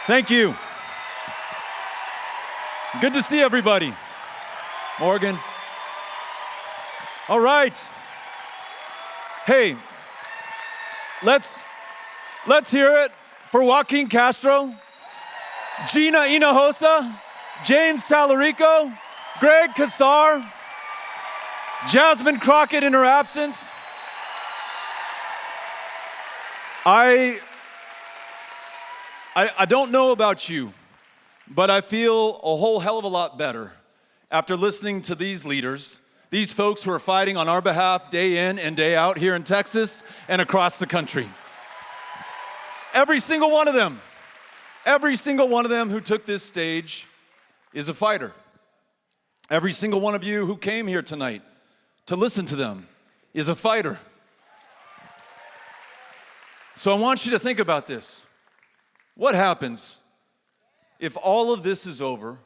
Thank you. Good to see everybody. Morgan. All right. Hey, let's hear it for Joaquin Castro, Gina Hinojosa, James Tallarico, Greg Kassar, Jasmine Crockett in her absence. I don't know about you, but I feel a whole hell of a lot better after listening to these leaders, these folks who are fighting on our behalf day in and day out here in Texas and across the country. Every single one of them who took this stage is a fighter. Every single one of you who came here tonight to listen to them is a fighter. So I want you to think about this. What happens if all of this is over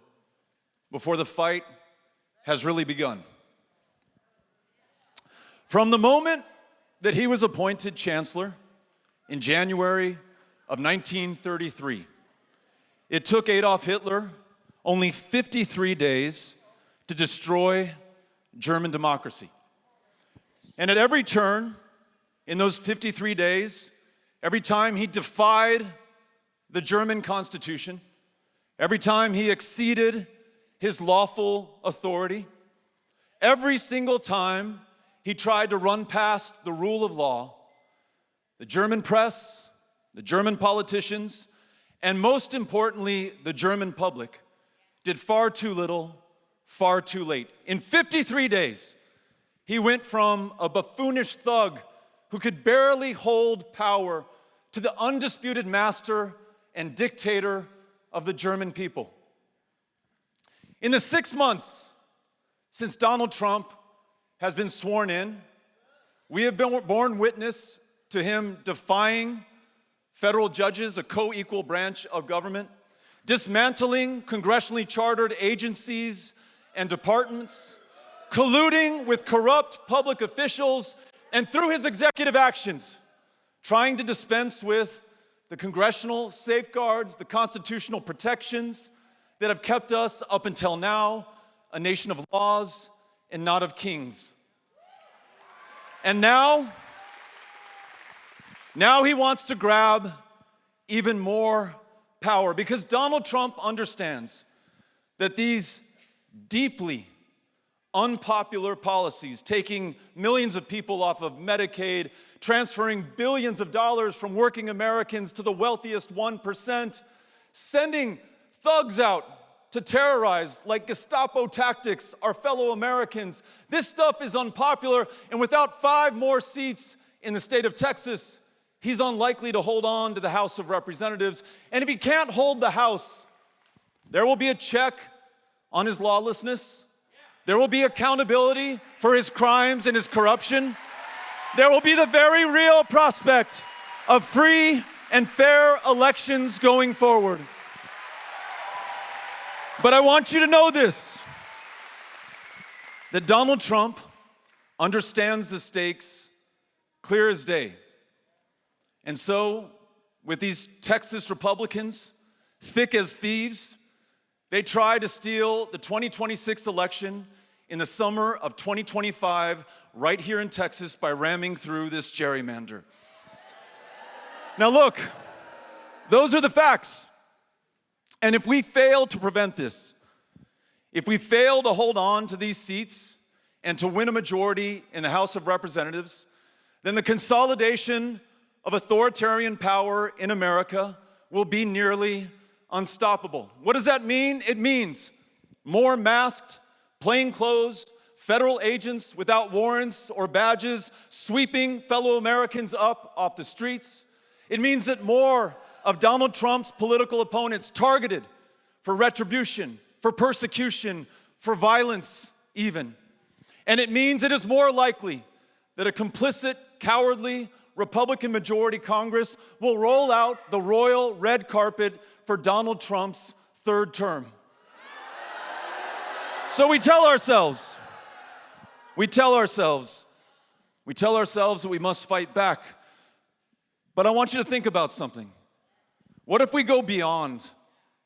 before the fight has really begun? From the moment that he was appointed chancellor in January of 1933, it took Adolf Hitler only 53 days to destroy German democracy. And at every turn in those 53 days, every time he defied the German Constitution, every time he exceeded his lawful authority, every single time he tried to run past the rule of law, the German press, the German politicians, and most importantly, the German public did far too little, far too late. In 53 days, he went from a buffoonish thug who could barely hold power to the undisputed master and dictator of the German people. In the 6 months since Donald Trump has been sworn in, we have been borne witness to him defying federal judges, a co-equal branch of government, dismantling congressionally chartered agencies and departments, colluding with corrupt public officials, and through his executive actions, trying to dispense with the congressional safeguards, the constitutional protections that have kept us up until now a nation of laws and not of kings. And now he wants to grab even more power because Donald Trump understands that these deeply unpopular policies, taking millions of people off of Medicaid, transferring billions of dollars from working Americans to the wealthiest 1%, sending thugs out to terrorize like Gestapo tactics our fellow Americans. This stuff is unpopular, and without 5 more seats in the state of Texas, he's unlikely to hold on to the House of Representatives. And if he can't hold the House, there will be a check on his lawlessness. There will be accountability for his crimes and his corruption. There will be the very real prospect of free and fair elections going forward. But I want you to know this, that Donald Trump understands the stakes clear as day. And so, with these Texas Republicans, thick as thieves, they tried to steal the 2026 election in the summer of 2025 right here in Texas by ramming through this gerrymander. Now look, those are the facts. And if we fail to prevent this, if we fail to hold on to these seats and to win a majority in the House of Representatives, then the consolidation of authoritarian power in America will be nearly unstoppable. What does that mean? It means more masked, plainclothes, federal agents without warrants or badges sweeping fellow Americans up off the streets. It means that more of Donald Trump's political opponents targeted for retribution, for persecution, for violence even. And it means it is more likely that a complicit, cowardly Republican majority Congress will roll out the royal red carpet for Donald Trump's 3rd term. So we tell ourselves that we must fight back. But I want you to think about something. What if we go beyond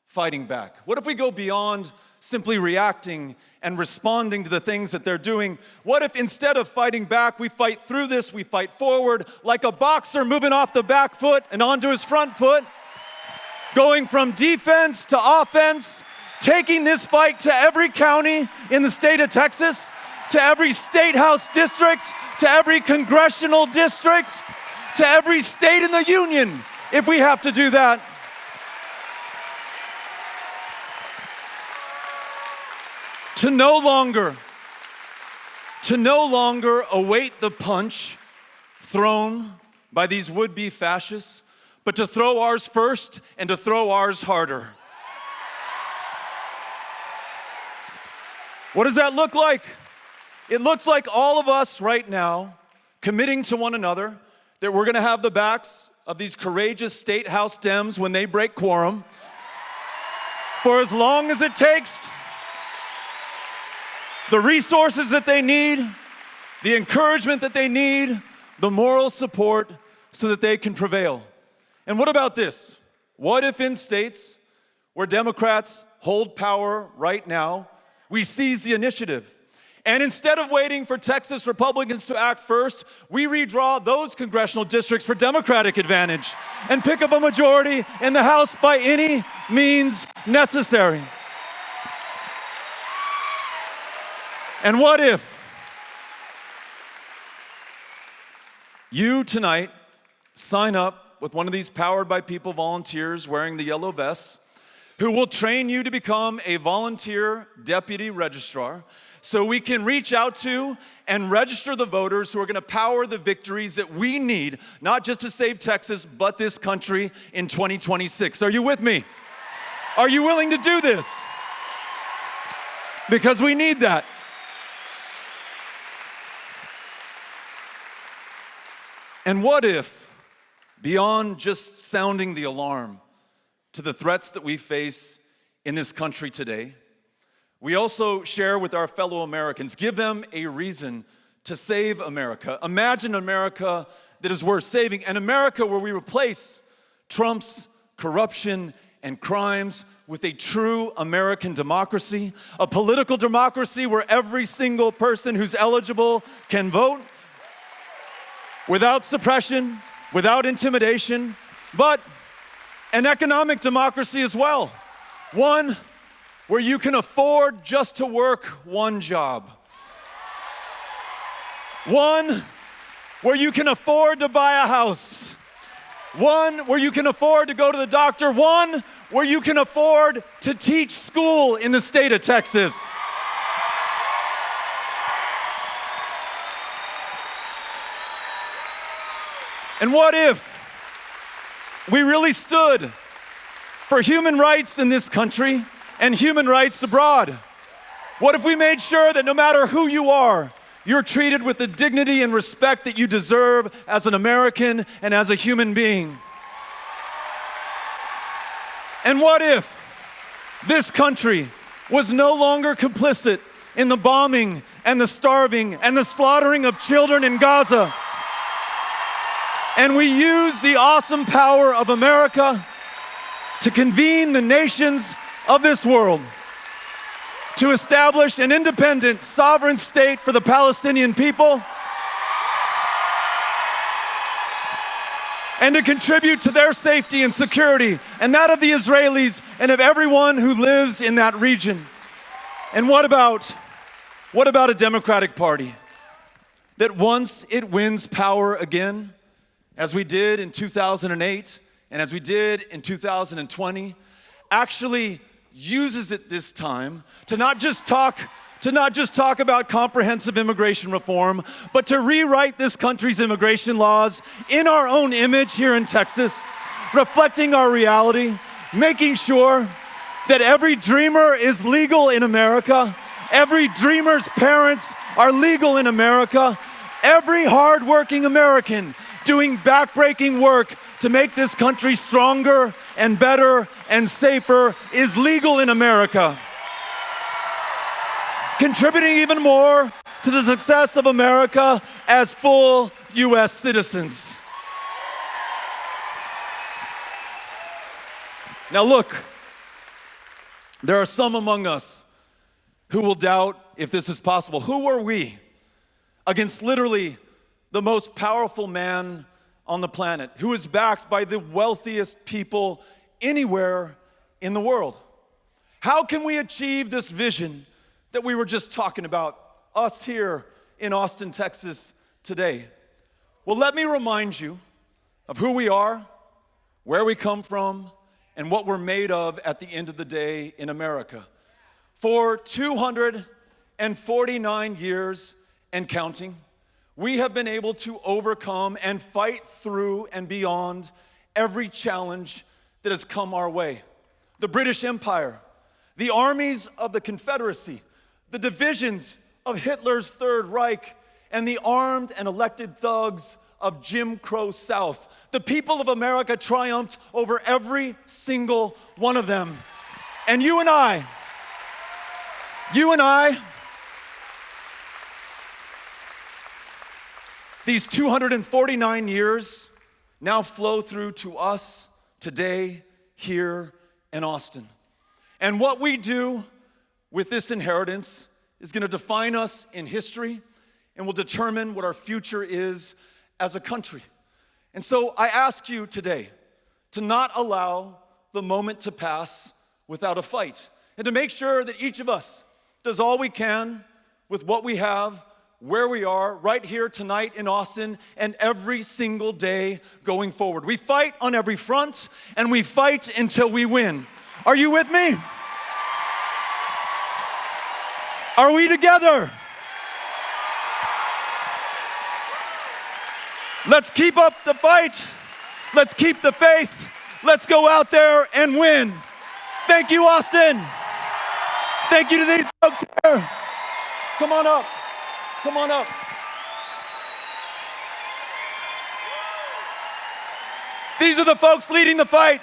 fighting back? What if we go beyond simply reacting and responding to the things that they're doing? What if instead of fighting back, we fight through this, we fight forward like a boxer moving off the back foot and onto his front foot, going from defense to offense, taking this fight to every county in the state of Texas, to every state house district, to every congressional district, to every state in the union, if we have to do that. To no longer await the punch thrown by these would-be fascists, but to throw ours first and to throw ours harder. What does that look like? It looks like all of us right now committing to one another that we're gonna have the backs of these courageous state house Dems when they break quorum for as long as it takes, the resources that they need, the encouragement that they need, the moral support so that they can prevail. And what about this? What if in states where Democrats hold power right now, we seize the initiative? And instead of waiting for Texas Republicans to act first, we redraw those congressional districts for Democratic advantage and pick up a majority in the House by any means necessary. And what if you tonight sign up with one of these Powered by People volunteers wearing the yellow vests who will train you to become a volunteer deputy registrar so we can reach out to and register the voters who are gonna power the victories that we need, not just to save Texas, but this country in 2026. Are you with me? Are you willing to do this? Because we need that. And what if, beyond just sounding the alarm to the threats that we face in this country today, we also share with our fellow Americans, give them a reason to save America. Imagine America that is worth saving, an America where we replace Trump's corruption and crimes with a true American democracy, a political democracy where every single person who's eligible can vote, without suppression, without intimidation, but an economic democracy as well. One where you can afford just to work one job. One where you can afford to buy a house. One where you can afford to go to the doctor. One where you can afford to teach school in the state of Texas. And what if we really stood for human rights in this country and human rights abroad? What if we made sure that no matter who you are, you're treated with the dignity and respect that you deserve as an American and as a human being? And what if this country was no longer complicit in the bombing and the starving and the slaughtering of children in Gaza? And we use the awesome power of America to convene the nations of this world, to establish an independent, sovereign state for the Palestinian people, and to contribute to their safety and security, and that of the Israelis and of everyone who lives in that region. And what about a Democratic Party that once it wins power again, as we did in 2008 and as we did in 2020, actually uses it this time to not just talk about comprehensive immigration reform, but to rewrite this country's immigration laws in our own image here in Texas, reflecting our reality, making sure that every dreamer is legal in America, every dreamer's parents are legal in America, every hardworking American doing backbreaking work to make this country stronger and better and safer is legal in America. Contributing even more to the success of America as full U.S. citizens. Now look, there are some among us who will doubt if this is possible. Who were we against literally the most powerful man on the planet, who is backed by the wealthiest people anywhere in the world? How can we achieve this vision that we were just talking about, us here in Austin, Texas today? Well, let me remind you of who we are, where we come from, and what we're made of at the end of the day in America. For 249 years and counting, we have been able to overcome and fight through and beyond every challenge that has come our way. The British Empire, the armies of the Confederacy, the divisions of Hitler's Third Reich, and the armed and elected thugs of Jim Crow South. The people of America triumphed over every single one of them. And you and I, these 249 years now flow through to us today here in Austin. And what we do with this inheritance is going to define us in history and will determine what our future is as a country. And so I ask you today to not allow the moment to pass without a fight, and to make sure that each of us does all we can with what we have, where we are, right here tonight in Austin, and every single day going forward. We fight on every front, and we fight until we win. Are you with me? Are we together? Let's keep up the fight. Let's keep the faith. Let's go out there and win. Thank you, Austin. Thank you to these folks here. Come on up. Come on up. These are the folks leading the fight.